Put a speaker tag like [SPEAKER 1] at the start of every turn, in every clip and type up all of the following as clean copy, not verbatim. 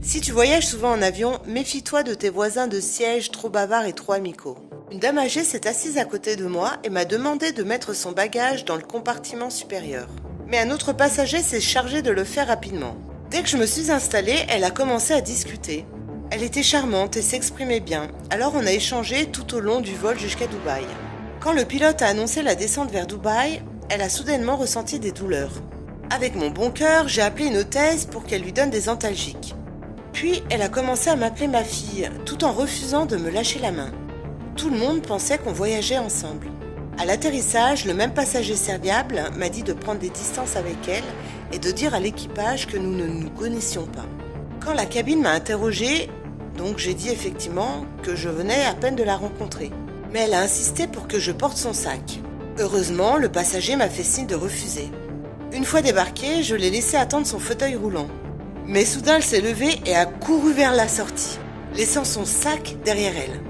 [SPEAKER 1] Si tu voyages souvent en avion, méfie-toi de tes voisins de siège trop bavards et trop amicaux. Une dame âgée s'est assise à côté de moi et m'a demandé de mettre son bagage dans le compartiment supérieur. Mais un autre passager s'est chargé de le faire rapidement. Dès que je me suis installée, elle a commencé à discuter. Elle était charmante et s'exprimait bien, alors on a échangé tout au long du vol jusqu'à Dubaï. Quand le pilote a annoncé la descente vers Dubaï, elle a soudainement ressenti des douleurs. Avec mon bon cœur, j'ai appelé une hôtesse pour qu'elle lui donne des antalgiques. Puis, elle a commencé à m'appeler ma fille, tout en refusant de me lâcher la main. Tout le monde pensait qu'on voyageait ensemble. À l'atterrissage, le même passager serviable m'a dit de prendre des distances avec elle et de dire à l'équipage que nous ne nous connaissions pas. Quand la cabine m'a interrogée, donc j'ai dit effectivement que je venais à peine de la rencontrer. Mais elle a insisté pour que je porte son sac. Heureusement, le passager m'a fait signe de refuser. Une fois débarqué, je l'ai laissé attendre son fauteuil roulant. Mais soudain, elle s'est levée et a couru vers la sortie, laissant son sac derrière elle.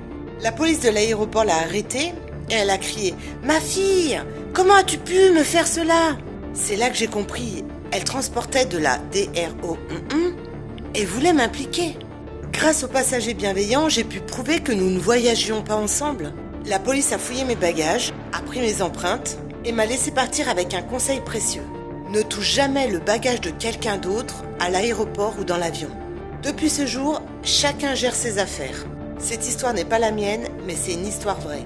[SPEAKER 1] La police de l'aéroport l'a arrêtée et elle a crié « Ma fille, comment as-tu pu me faire cela ?» C'est là que j'ai compris, elle transportait de la DRO et voulait m'impliquer. Grâce au passager bienveillant, j'ai pu prouver que nous ne voyagions pas ensemble. La police a fouillé mes bagages, a pris mes empreintes et m'a laissé partir avec un conseil précieux. Ne touche jamais le bagage de quelqu'un d'autre à l'aéroport ou dans l'avion. Depuis ce jour, chacun gère ses affaires. Cette histoire n'est pas la mienne, mais c'est une histoire vraie.